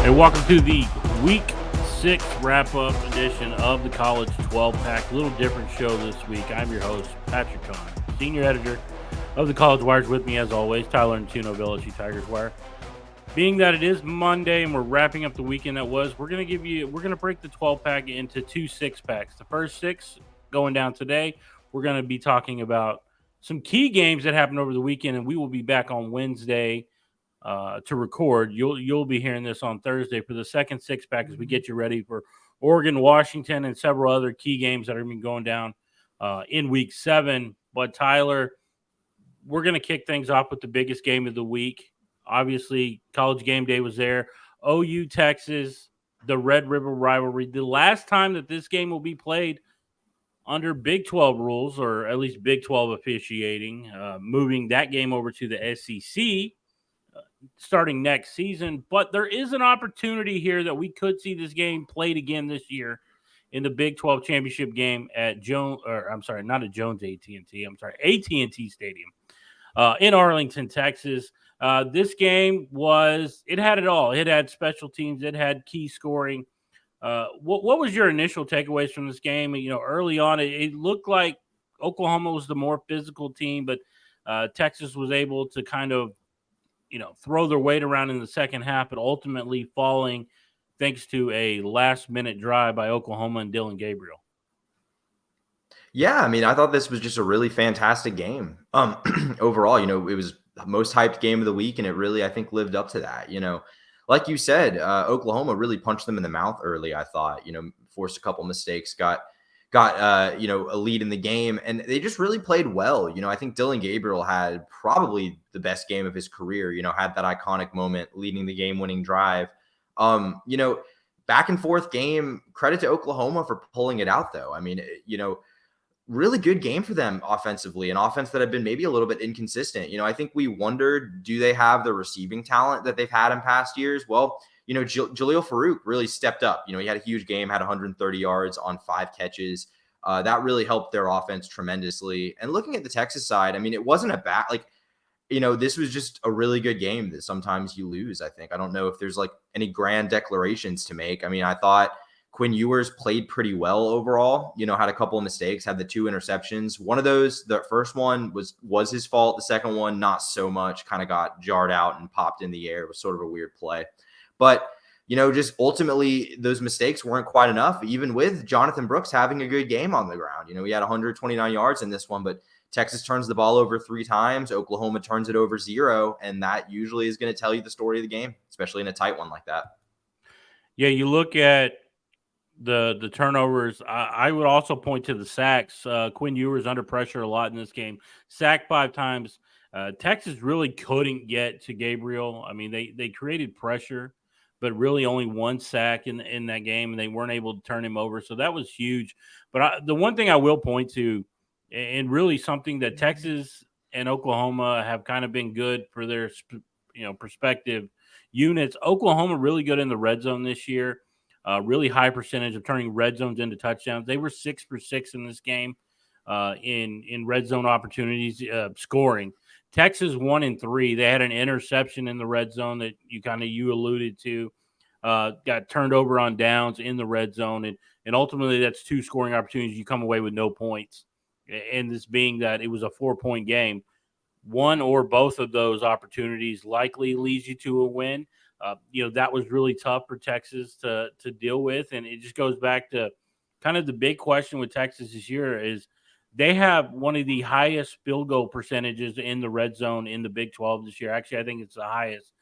And welcome to the Week 6 wrap-up edition of the College 12-Pack. A little different show this week. I'm your host, Patrick Connor, Senior Editor of the College Wires. With me, as always, Tyler Antuno of LSU Tigers Wire. Being that it is Monday and we're wrapping up the weekend that was, we're going to break the 12-pack into two 6-packs. The first 6 going down today, we're going to be talking about some key games that happened over the weekend, and we will be back on Wednesday to record. You'll be hearing this on Thursday for the second 6-pack as we get you ready for Oregon, Washington, and several other key games that are going to be going down in Week 7. But Tyler, we're going to kick things off with the biggest game of the week. Obviously, College Game Day was there. OU, Texas, the Red River rivalry. The last time that this game will be played under Big 12 rules, or at least Big 12 officiating, moving that game over to the SEC starting next season. But there is an opportunity here that we could see this game played again this year in the Big 12 championship game at not at Jones AT&T. AT&T Stadium in Arlington, Texas. This game it had it all. It had special teams. It had key scoring. What was your initial takeaways from this game? Early on, it looked like Oklahoma was the more physical team, but Texas was able to kind of throw their weight around in the second half, but ultimately falling thanks to a last-minute drive by Oklahoma and Dylan Gabriel. Yeah, I mean, I thought this was just a really fantastic game. Overall, it was the most hyped game of the week, and it really, I think, lived up to that. Like you said, Oklahoma really punched them in the mouth early. I thought, forced a couple mistakes, got a lead in the game, and they just really played well. I think Dylan Gabriel had probably the best game of his career. Had that iconic moment leading the game-winning drive. Back and forth game. Credit to Oklahoma for pulling it out, though. I mean, really good game for them offensively, an offense that had been maybe a little bit inconsistent. I think we wondered, do they have the receiving talent that they've had in past years? Well, Jaleel Farouk really stepped up. He had a huge game, had 130 yards on 5 catches. That really helped their offense tremendously. And looking at the Texas side, I mean, it wasn't a bad, this was just a really good game that sometimes you lose, I think. I don't know if there's any grand declarations to make. I mean, I thought Quinn Ewers played pretty well overall, had a couple of mistakes, had the 2 interceptions. One of those, the first one was his fault. The second one, not so much, kind of got jarred out and popped in the air. It was sort of a weird play. But, just ultimately those mistakes weren't quite enough, even with Jonathan Brooks having a good game on the ground. He had 129 yards in this one, but Texas turns the ball over 3 times. Oklahoma turns it over 0. And that usually is going to tell you the story of the game, especially in a tight one like that. Yeah, you look at the turnovers. I would also point to the sacks. Quinn Ewers under pressure a lot in this game. Sacked 5 times. Texas really couldn't get to Gabriel. I mean, they created pressure, but really only 1 sack in that game, and they weren't able to turn him over. So that was huge. But the one thing I will point to, and really something that Texas and Oklahoma have kind of been good for their perspective units. Oklahoma really good in the red zone this year. Really high percentage of turning red zones into touchdowns. They were 6 for 6 in this game in red zone opportunities scoring. Texas 1 and 3. They had an interception in the red zone that you alluded to. Got turned over on downs in the red zone, and ultimately that's 2 scoring opportunities. You come away with no points. And this being that it was a 4-point game, one or both of those opportunities likely leads you to a win. That was really tough for Texas to deal with. And it just goes back to kind of the big question with Texas this year is they have one of the highest field goal percentages in the red zone in the Big 12 this year. Actually, I think it's the highest.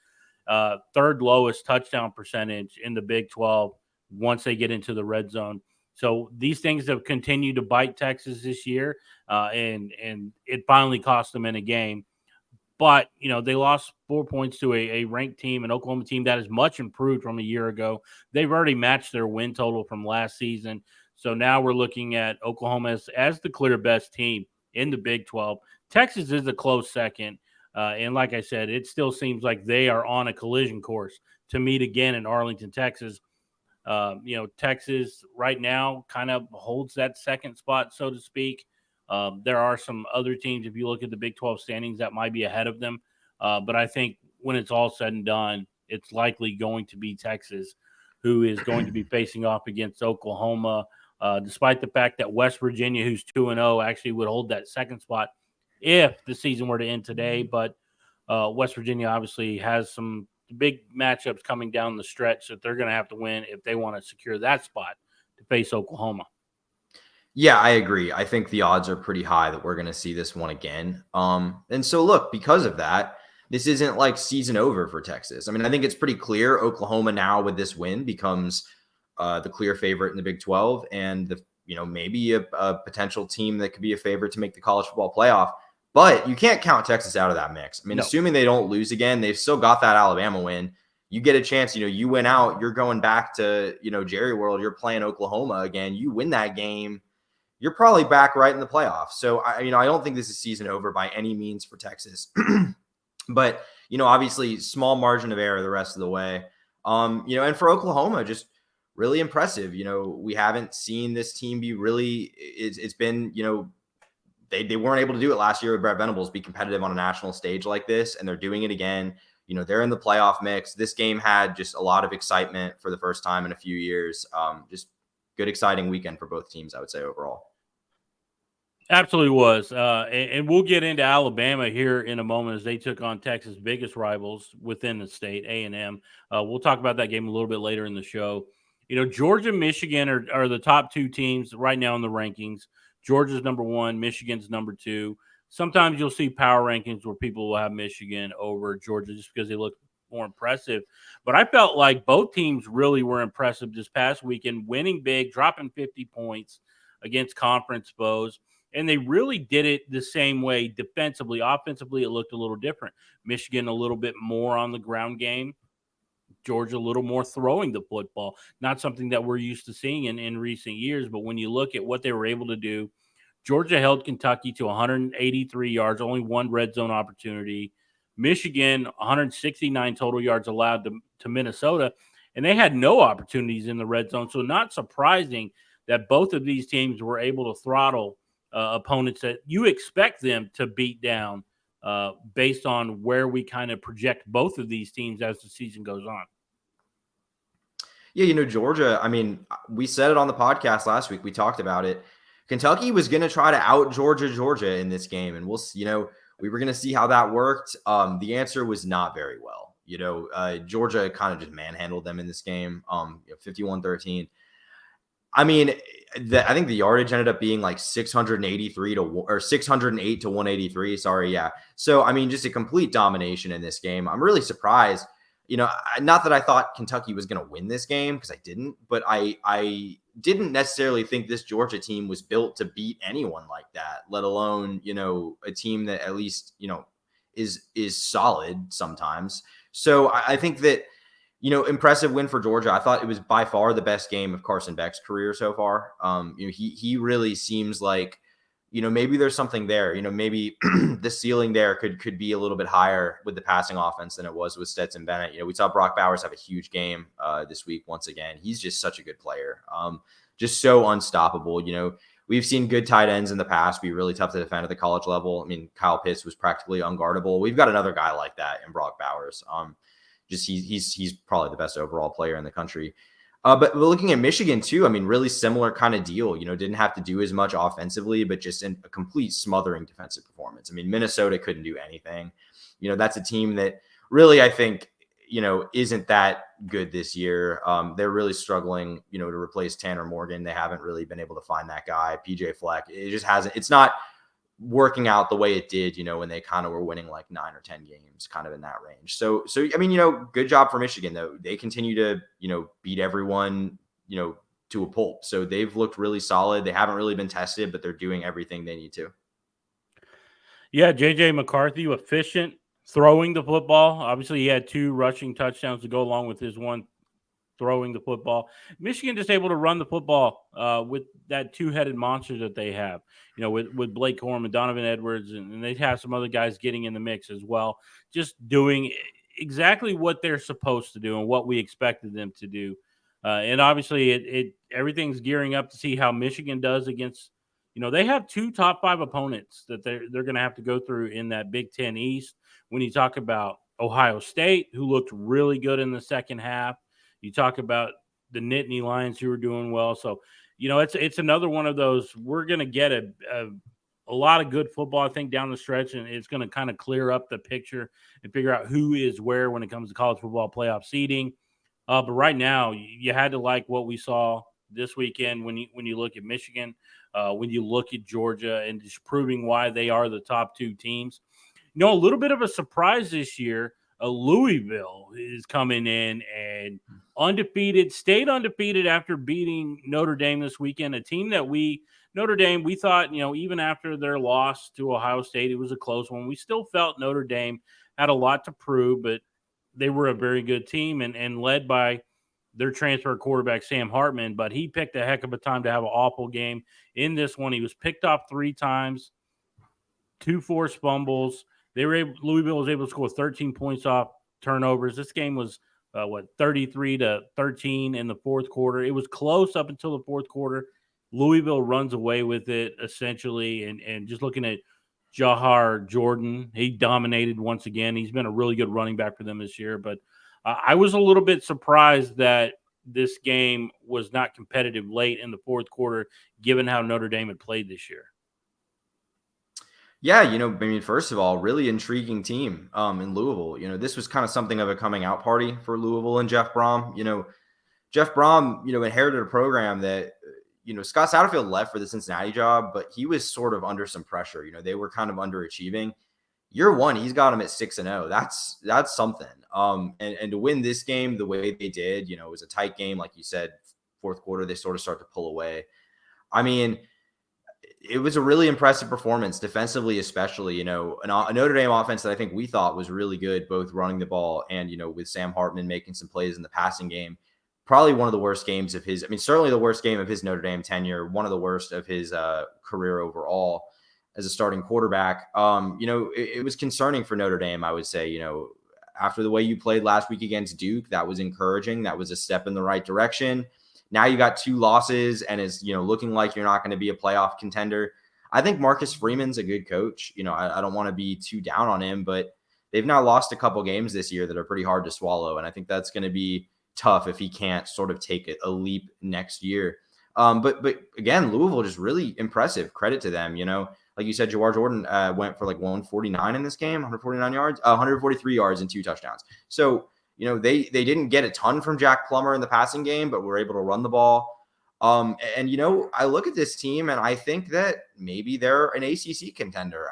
3rd lowest touchdown percentage in the Big 12 once they get into the red zone. So these things have continued to bite Texas this year, and it finally cost them in a game. But, they lost 4 points to a ranked team, an Oklahoma team that is much improved from a year ago. They've already matched their win total from last season. So now we're looking at Oklahoma as the clear best team in the Big 12. Texas is a close second. And like I said, it still seems like they are on a collision course to meet again in Arlington, Texas. Texas right now kind of holds that second spot, so to speak. There are some other teams, if you look at the Big 12 standings, that might be ahead of them. But I think when it's all said and done, it's likely going to be Texas, who is going to be facing off against Oklahoma. Despite the fact that West Virginia, who's 2-0, actually would hold that second spot if the season were to end today. But West Virginia obviously has some big matchups coming down the stretch that they're going to have to win if they want to secure that spot to face Oklahoma. Yeah, I agree. I think the odds are pretty high that we're going to see this one again. And so look, because of that, this isn't like season over for Texas. I mean, I think it's pretty clear Oklahoma now with this win becomes the clear favorite in the Big 12 and maybe a potential team that could be a favorite to make the college football playoff. But you can't count Texas out of that mix. I mean, assuming they don't lose again, they've still got that Alabama win. You get a chance, you win out, you're going back to, Jerry World, you're playing Oklahoma again. You win that game, you're probably back right in the playoffs. So, I don't think this is season over by any means for Texas. But, obviously small margin of error the rest of the way. And for Oklahoma, just really impressive. We haven't seen this team be really, it's been, they weren't able to do it last year with Brett Venables, be competitive on a national stage like this, and they're doing it again. They're in the playoff mix. This game had just a lot of excitement for the first time in a few years. Just good, exciting weekend for both teams, I would say, overall. Absolutely was. And we'll get into Alabama here in a moment as they took on Texas' biggest rivals within the state, A&M. We'll talk about that game a little bit later in the show. Georgia and Michigan are the top two teams right now in the rankings. Georgia's number one, Michigan's number two. Sometimes you'll see power rankings where people will have Michigan over Georgia just because they look more impressive. But I felt like both teams really were impressive this past weekend, winning big, dropping 50 points against conference foes. And they really did it the same way defensively. Offensively, it looked a little different. Michigan a little bit more on the ground game. Georgia a little more throwing the football. Not something that we're used to seeing in recent years. But when you look at what they were able to do, Georgia held Kentucky to 183 yards, only one red zone opportunity. Michigan, 169 total yards allowed to Minnesota. And they had no opportunities in the red zone. So not surprising that both of these teams were able to throttle opponents that you expect them to beat down based on where we kind of project both of these teams as the season goes on. Yeah, Georgia, I mean, we said it on the podcast last week. We talked about it. Kentucky was going to try to out Georgia in this game. And we were going to see how that worked. The answer was not very well. Georgia kind of just manhandled them in this game, 51-13. I mean, I think the yardage ended up being like 608 to 183. Sorry. Yeah. So, I mean, just a complete domination in this game. I'm really surprised, not that I thought Kentucky was going to win this game, because I didn't, but I didn't necessarily think this Georgia team was built to beat anyone like that, let alone, a team that at least, is solid sometimes. So I think that, impressive win for Georgia. I thought it was by far the best game of Carson Beck's career so far. He really seems like, maybe there's something there. Maybe the ceiling there could be a little bit higher with the passing offense than it was with Stetson Bennett. We saw Brock Bowers have a huge game this week once again. He's just such a good player, just so unstoppable. We've seen good tight ends in the past be really tough to defend at the college level. I mean, Kyle Pitts was practically unguardable. We've got another guy like that in Brock Bowers. He's probably the best overall player in the country. But looking at Michigan too, I mean, really similar kind of deal. Didn't have to do as much offensively, but just in a complete smothering defensive performance. I mean, Minnesota couldn't do anything. That's a team that really, I think, isn't that good this year. They're really struggling, to replace Tanner Morgan. They haven't really been able to find that guy. PJ Fleck, it just hasn't. It's not working out the way it did, when they kind of were winning like 9 or 10 games, kind of in that range. So I mean, good job for Michigan though. They continue to, beat everyone, to a pulp. So they've looked really solid. They haven't really been tested, but they're doing everything they need to. Yeah, JJ McCarthy, efficient throwing the football. Obviously, he had 2 rushing touchdowns to go along with his one throwing the football. Michigan just able to run the football with that two-headed monster that they have, with Blake Corum and Donovan Edwards, and they have some other guys getting in the mix as well, just doing exactly what they're supposed to do and what we expected them to do. And obviously, everything's gearing up to see how Michigan does against, they have 2 top 5 opponents that they're going to have to go through in that Big Ten East. When you talk about Ohio State, who looked really good in the second half. You talk about the Nittany Lions, who were doing well. So, it's another one of those. We're going to get a lot of good football, I think, down the stretch, and it's going to kind of clear up the picture and figure out who is where when it comes to college football playoff seeding. But right now, you had to like what we saw this weekend when you look at Michigan, when you look at Georgia, and just proving why they are the top two teams. A little bit of a surprise this year. Louisville is coming in and undefeated, stayed undefeated after beating Notre Dame this weekend, a team that Notre Dame, we thought, even after their loss to Ohio State, it was a close one. We still felt Notre Dame had a lot to prove, but they were a very good team and led by their transfer quarterback, Sam Hartman. But he picked a heck of a time to have an awful game in this one. He was picked off 3 times, 2 forced fumbles. Louisville was able to score 13 points off turnovers. This game was 33-13 in the fourth quarter. It was close up until the fourth quarter. Louisville runs away with it essentially, and just looking at Jahar Jordan, he dominated once again. He's been a really good running back for them this year, but I was a little bit surprised that this game was not competitive late in the fourth quarter, given how Notre Dame had played this year. Yeah, first of all, really intriguing team in Louisville. This was kind of something of a coming out party for Louisville and Jeff Brom. Jeff Brom, inherited a program that, Scott Satterfield left for the Cincinnati job, but he was sort of under some pressure. They were kind of underachieving. Year one, he's got them at 6-0. That's something. And to win this game the way they did, it was a tight game, like you said. Fourth quarter, they sort of start to pull away. I mean, it was a really impressive performance defensively, especially, a Notre Dame offense that I think we thought was really good, both running the ball and, with Sam Hartman making some plays in the passing game. Probably one of the worst games of his, certainly the worst game of his Notre Dame tenure, one of the worst of his career overall as a starting quarterback. It was concerning for Notre Dame, I would say. After the way you played last week against Duke, that was encouraging. That was a step in the right direction. Now you got 2 losses and is, looking like you're not going to be a playoff contender. I think Marcus Freeman's a good coach. I don't want to be too down on him, but they've now lost a couple games this year that are pretty hard to swallow. And I think that's going to be tough if he can't sort of take a leap next year. But again, Louisville just really impressive. Credit to them. Like you said, Jawar Jordan went for like 149 in this game, 149 yards, 143 yards and 2 touchdowns. So, they didn't get a ton from Jack Plummer in the passing game, but were able to run the ball. And I look at this team and I think that maybe they're an ACC contender.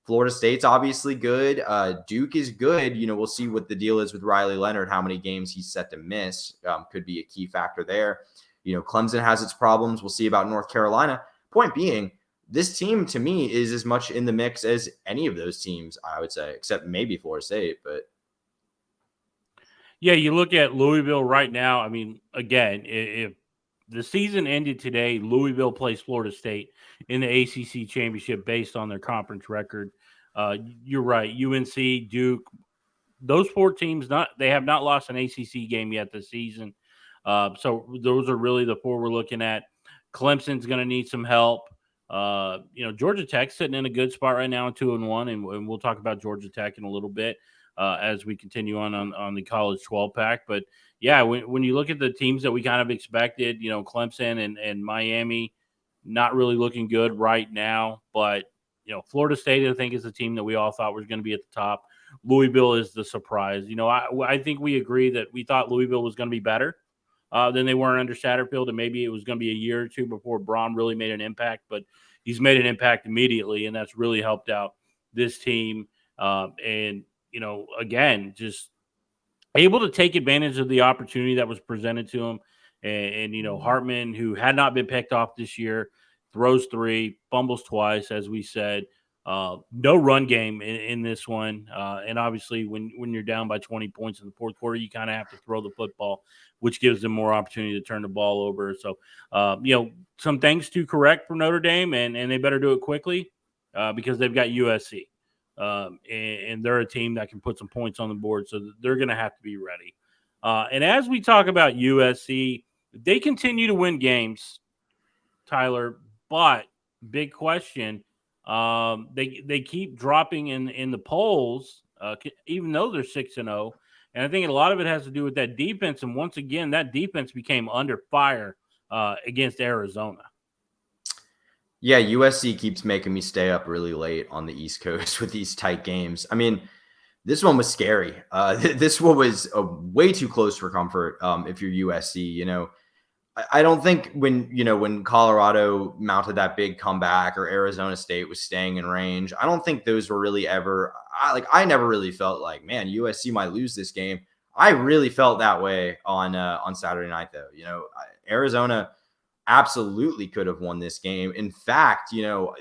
Florida State's obviously good. Duke is good. We'll see what the deal is with Riley Leonard, how many games he's set to miss. Could be a key factor there. Clemson has its problems. We'll see about North Carolina. Point being, this team to me is as much in the mix as any of those teams, I would say, except maybe Florida State, but. Yeah, you look at Louisville right now. Again, if the season ended today, Louisville plays Florida State in the ACC championship based on their conference record. You're right. UNC, Duke, those 4 teams, they have not lost an ACC game yet this season. So those are really the 4 we're looking at. Clemson's going to need some help. Georgia Tech's sitting in a good spot right now, 2-1, and we'll talk about Georgia Tech in a little bit. As we continue on the college 12 pack. But yeah, when you look at the teams that we kind of expected, Clemson and Miami, not really looking good right now. But, Florida State, I think, is the team that we all thought was going to be at the top. Louisville is the surprise. I think we agree that we thought Louisville was going to be better than they were under Satterfield, and maybe it was going to be a year or 2 before Braun really made an impact. But he's made an impact immediately, and that's really helped out this team. And again, just able to take advantage of the opportunity that was presented to him. And Hartman, who had not been picked off this year, throws 3, fumbles twice, as we said. No run game in this one. And obviously, when you're down by 20 points in the fourth quarter, you kind of have to throw the football, which gives them more opportunity to turn the ball over. So, some things to correct for Notre Dame, and they better do it quickly because they've got USC. And they're a team that can put some points on the board, so they're going to have to be ready. And as we talk about USC, they continue to win games, Tyler, but big question, they keep dropping in the polls even though they're 6-0. And I think a lot of it has to do with that defense. And once again, that defense became under fire against Arizona. Yeah, USC keeps making me stay up really late on the East Coast with these tight games. I mean, this one was scary. This one was way too close for comfort if you're USC. I don't think when Colorado mounted that big comeback or Arizona State was staying in range, I don't think those were really ever. I never really felt like, man, USC might lose this game. I really felt that way on Saturday night, though. Arizona absolutely could have won this game. In fact,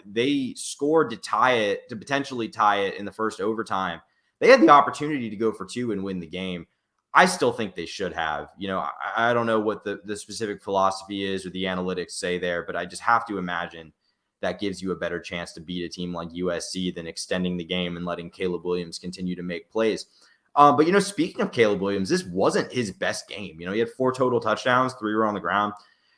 they scored to potentially tie it in the first overtime. They had the opportunity to go for 2 and win the game. I still think they should have. I don't know what the specific philosophy is or the analytics say there, but I just have to imagine that gives you a better chance to beat a team like USC than extending the game and letting Caleb Williams continue to make plays. But speaking of Caleb Williams, this wasn't his best game. He had 4 total touchdowns, 3 were on the ground.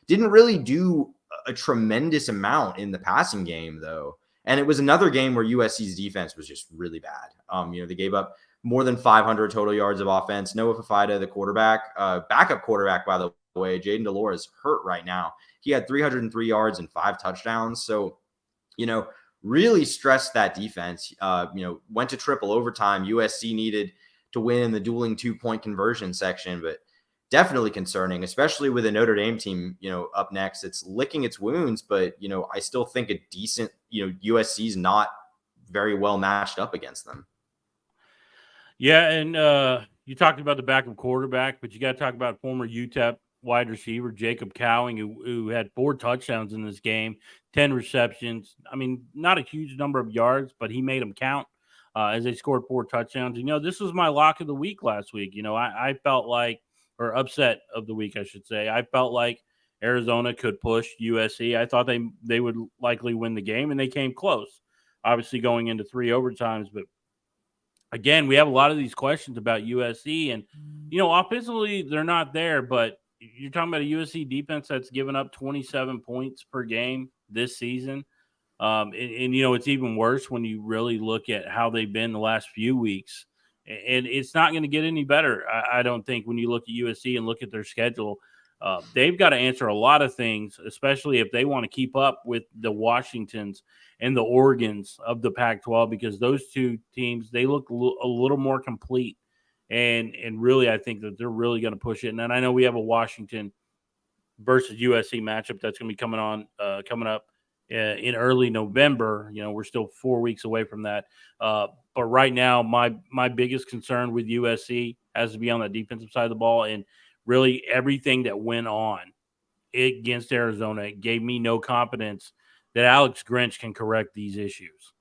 Didn't really do a tremendous amount in the passing game, though. And it was another game where USC's defense was just really bad. They gave up more than 500 total yards of offense. Noah Fafita, the quarterback, backup quarterback, by the way, Jaden Delore is hurt right now. He had 303 yards and 5 touchdowns. So, really stressed that defense. Went to triple overtime. USC needed to win in the dueling 2-point conversion section, but definitely concerning, especially with a Notre Dame team, up next. It's licking its wounds, but, I still think a decent, USC's not very well matched up against them. Yeah, and you talked about the backup quarterback, but you got to talk about former UTEP wide receiver Jacob Cowing, who had 4 touchdowns in this game, 10 receptions. I mean, not a huge number of yards, but he made them count as they scored 4 touchdowns. This was my lock of the week last week. I felt like, or upset of the week, I should say. I felt like Arizona could push USC. I thought they would likely win the game, and they came close, obviously going into 3 overtimes. But again, we have a lot of these questions about USC, and offensively they're not there, but you're talking about a USC defense that's given up 27 points per game this season. And it's even worse when you really look at how they've been the last few weeks. And it's not going to get any better, I don't think, when you look at USC and look at their schedule. They've got to answer a lot of things, especially if they want to keep up with the Washingtons and the Oregons of the Pac-12, because those 2 teams, they look a little more complete. And really, I think that they're really going to push it. And then I know we have a Washington versus USC matchup that's going to be coming up in early November. We're still 4 weeks away from that. But right now, my biggest concern with USC has to be on the defensive side of the ball. And really everything that went on against Arizona gave me no confidence that Alex Grinch can correct these issues.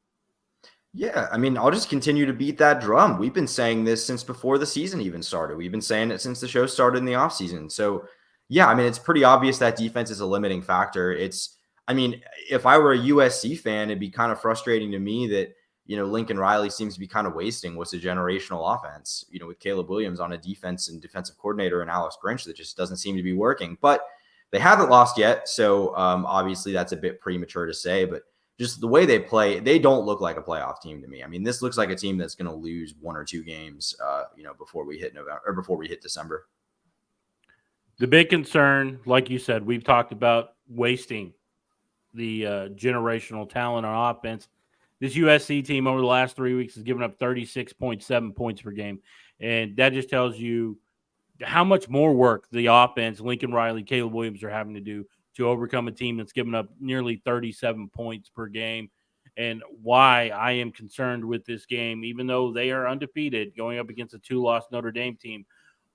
Yeah, I mean, I'll just continue to beat that drum. We've been saying this since before the season even started. We've been saying it since the show started in the offseason. So, yeah, I mean, it's pretty obvious that defense is a limiting factor. If I were a USC fan, it'd be kind of frustrating to me that, Lincoln Riley seems to be kind of wasting what's a generational offense, with Caleb Williams on a defense and defensive coordinator and Alex Grinch that just doesn't seem to be working. But they haven't lost yet. So, obviously, that's a bit premature to say. But just the way they play, they don't look like a playoff team to me. I mean, this looks like a team that's going to lose 1 or 2 games, before we hit November or before we hit December. The big concern, like you said, we've talked about wasting the generational talent on offense. This USC team over the last 3 weeks has given up 36.7 points per game. And that just tells you how much more work the offense, Lincoln Riley, Caleb Williams are having to do to overcome a team that's given up nearly 37 points per game, and why I am concerned with this game, even though they are undefeated going up against a 2-loss Notre Dame team,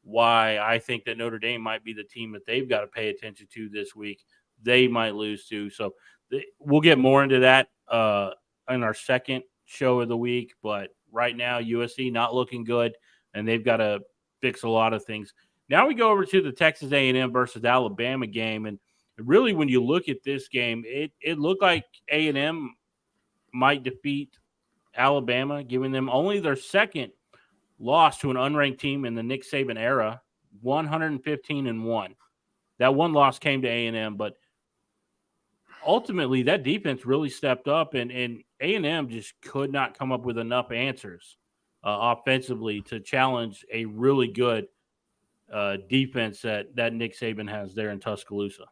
why I think that Notre Dame might be the team that they've got to pay attention to this week. They might lose to. So we'll get more into that in our second show of the week, but right now USC not looking good, and they've got to fix a lot of things. Now we go over to the Texas A&M versus Alabama game, and really, when you look at this game, it looked like A&M might defeat Alabama, giving them only their second loss to an unranked team in the Nick Saban era, 115-1. That one loss came to A&M, but ultimately that defense really stepped up, and A&M just could not come up with enough answers offensively to challenge a really good defense that Nick Saban has there in Tuscaloosa.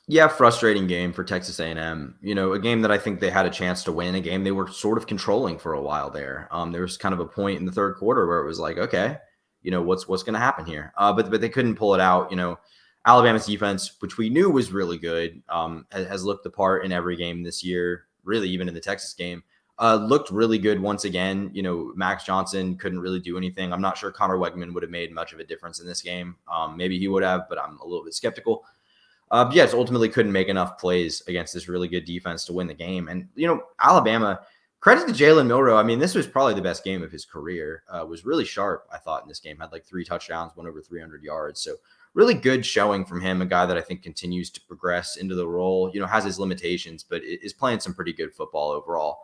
Yeah, frustrating game for Texas A&M. A game that I think they had a chance to win, a game they were sort of controlling for a while there. There was kind of a point in the third quarter where it was like, okay, what's going to happen here? But they couldn't pull it out. Alabama's defense, which we knew was really good, has looked the part in every game this year. Really, even in the Texas game, looked really good once again. Max Johnson couldn't really do anything. I'm not sure Connor Wegman would have made much of a difference in this game. Maybe he would have, but I'm a little bit skeptical. Yes, ultimately couldn't make enough plays against this really good defense to win the game. And, Alabama, credit to Jalen Milroe. I mean, this was probably the best game of his career. Was really sharp, I thought, in this game. Had like 3 touchdowns, went over 300 yards. So really good showing from him, a guy that I think continues to progress into the role, has his limitations, but is playing some pretty good football overall.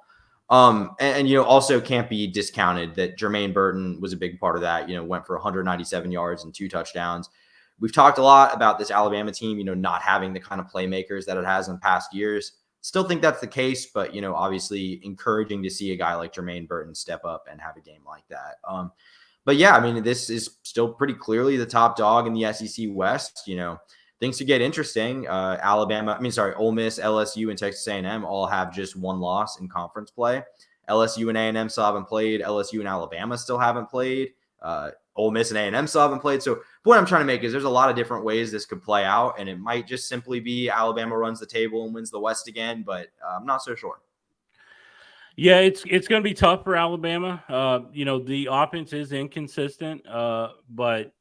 And also can't be discounted that Jermaine Burton was a big part of that, went for 197 yards and 2 touchdowns. We've talked a lot about this Alabama team, not having the kind of playmakers that it has in past years. Still think that's the case, but, obviously encouraging to see a guy like Jermaine Burton step up and have a game like that. But yeah, I mean, this is still pretty clearly the top dog in the SEC West. Things to get interesting. Ole Miss, LSU, and Texas A&M all have just 1 loss in conference play. LSU and A&M still haven't played. LSU and Alabama still haven't played. Ole Miss and A&M still haven't played. So the point I'm trying to make is there's a lot of different ways this could play out, and it might just simply be Alabama runs the table and wins the West again, but I'm not so sure. Yeah, it's going to be tough for Alabama. The offense is inconsistent, but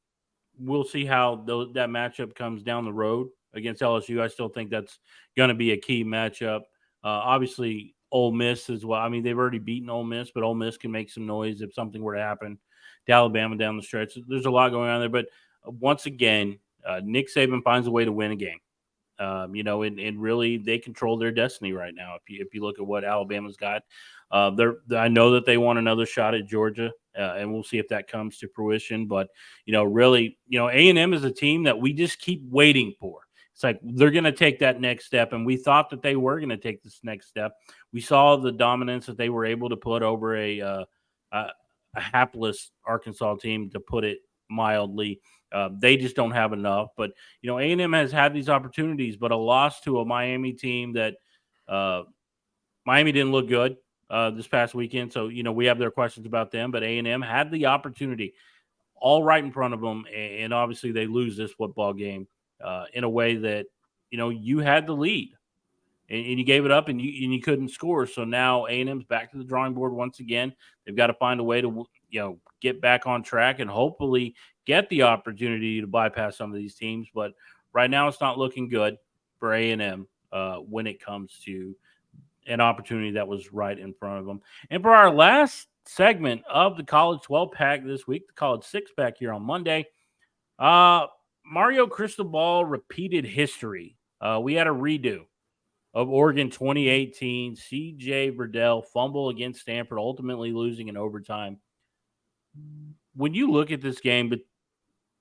we'll see how that matchup comes down the road against LSU. I still think that's going to be a key matchup. Obviously, Ole Miss as well. I mean, they've already beaten Ole Miss, but Ole Miss can make some noise if something were to happen to Alabama down the stretch. There's a lot going on there, but once again, Nick Saban finds a way to win a game. And really they control their destiny right now. If you look at what Alabama's got, I know that they want another shot at Georgia, and we'll see if that comes to fruition. But really, A&M is a team that we just keep waiting for. It's like they're going to take that next step, and we thought that they were going to take this next step. We saw the dominance that they were able to put over a hapless Arkansas team, to put it mildly. They just don't have enough. But A&M has had these opportunities, but a loss to a Miami team that Miami didn't look good this past weekend. So we have their questions about them, but A&M had the opportunity all right in front of them, and obviously they lose this football game in a way that you had the lead. And you gave it up, and you couldn't score. So now A&M's back to the drawing board once again. They've got to find a way to get back on track and hopefully get the opportunity to bypass some of these teams. But right now, it's not looking good for A&M when it comes to an opportunity that was right in front of them. And for our last segment of the College 12-pack this week, the College 6-pack here on Monday, Mario Cristobal repeated history. We had a redo of Oregon 2018, C.J. Verdell fumble against Stanford, ultimately losing in overtime. When you look at this game, but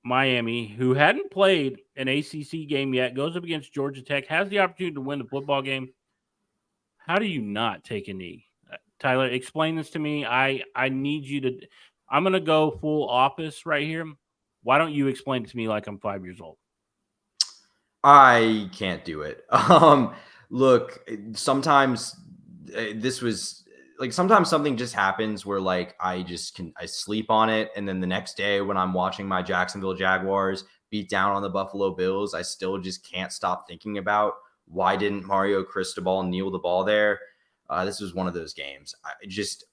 Miami, who hadn't played an ACC game yet, goes up against Georgia Tech, has the opportunity to win the football game. How do you not take a knee? Tyler, explain this to me. I need you to – I'm going to go full office right here. Why don't you explain it to me like I'm 5 years old? I can't do it. Look, sometimes this was like sometimes something just happens where like I sleep on it, and then the next day when I'm watching my Jacksonville Jaguars beat down on the Buffalo Bills, I still just can't stop thinking about why didn't Mario Cristobal kneel the ball there. This was one of those games. Just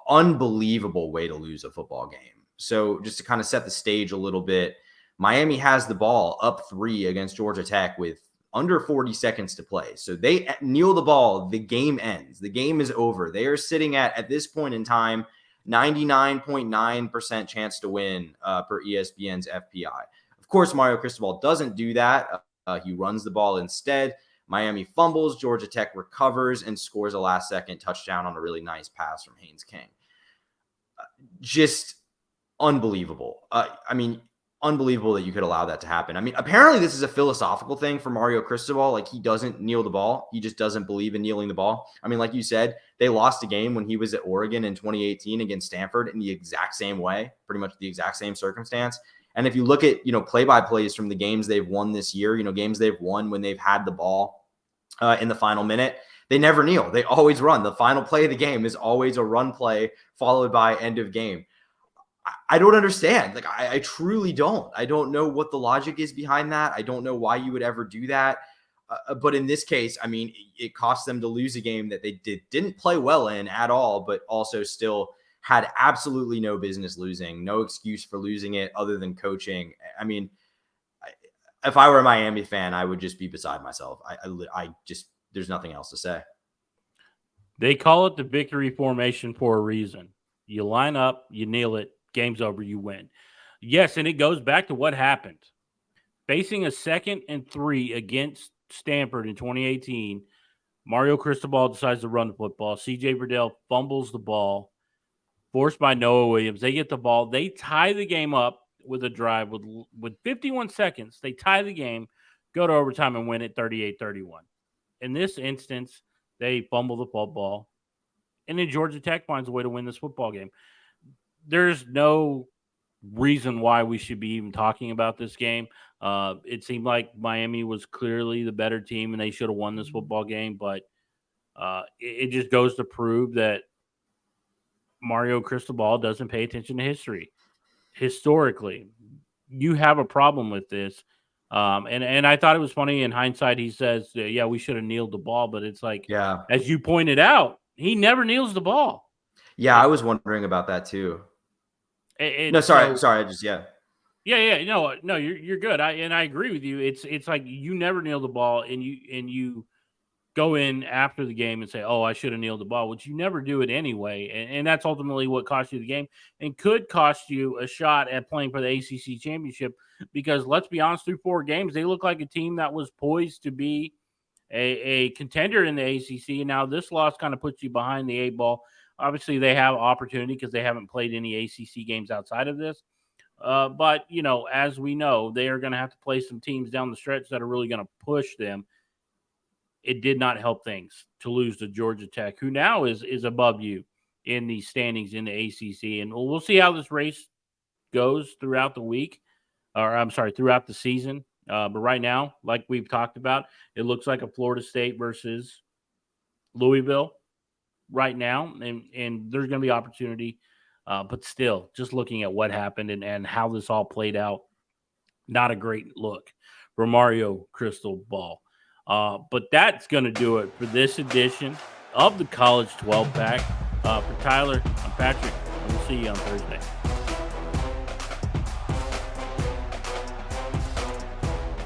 unbelievable way to lose a football game. So just to kind of set the stage a little bit, Miami has the ball up 3 against Georgia Tech with under 40 seconds to play. So they kneel the ball. The game ends. The game is over. They are sitting at this point in time, 99.9% chance to win per ESPN's FPI. Of course, Mario Cristobal doesn't do that. He runs the ball instead. Miami fumbles. Georgia Tech recovers and scores a last-second touchdown on a really nice pass from Haynes King. Just unbelievable. unbelievable that you could allow that to happen. I mean, apparently this is a philosophical thing for Mario Cristobal. Like, he doesn't kneel the ball. He just doesn't believe in kneeling the ball. I mean, like you said, they lost a game when he was at Oregon in 2018 against Stanford in the exact same way, pretty much the exact same circumstance. And if you look at, play-by-plays from the games they've won this year, games they've won when they've had the ball in the final minute, they never kneel. They always run. The final play of the game is always a run play followed by end of game. I don't understand. Like, I truly don't. I don't know what the logic is behind that. I don't know why you would ever do that. But in this case, I mean, it cost them to lose a game that they didn't play well in at all, but also still had absolutely no business losing, no excuse for losing it other than coaching. I mean, if I were a Miami fan, I would just be beside myself. I just, there's nothing else to say. They call it the victory formation for a reason. You line up, you kneel it, game's over, you win. Yes, and it goes back to what happened. Facing a 2nd and 3 against Stanford in 2018, Mario Cristobal decides to run the football. C.J. Verdell fumbles the ball, forced by Noah Williams. They get the ball. They tie the game up with a drive with 51 seconds. They tie the game, go to overtime, and win it 38-31. In this instance, they fumble the football, and then Georgia Tech finds a way to win this football game. There's no reason why we should be even talking about this game. It seemed like Miami was clearly the better team, and they should have won this football game, but it just goes to prove that Mario Cristobal doesn't pay attention to history. Historically, you have a problem with this. And I thought it was funny in hindsight. He says, yeah, we should have kneeled the ball, but it's like, yeah, as you pointed out, he never kneels the ball. Yeah, I was wondering about that too. Sorry. I just, Yeah. No, you're good. I agree with you. It's like you never kneel the ball, and you go in after the game and say, oh, I should have kneeled the ball, which you never do it anyway. And that's ultimately what cost you the game and could cost you a shot at playing for the ACC championship, because let's be honest, through 4 games, they look like a team that was poised to be a contender in the ACC. And now this loss kind of puts you behind the 8 ball. Obviously, they have opportunity because they haven't played any ACC games outside of this. But, as we know, they are going to have to play some teams down the stretch that are really going to push them. It did not help things to lose to Georgia Tech, who now is above you in the standings in the ACC. And we'll see how this race goes throughout the week, throughout the season. But right now, like we've talked about, it looks like a Florida State versus Louisville right now, and there's going to be opportunity. But still, just looking at what happened and how this all played out, not a great look for Mario Cristobal. But that's going to do it for this edition of the College 12 Pack. For Tyler, I'm Patrick. We'll see you on Thursday.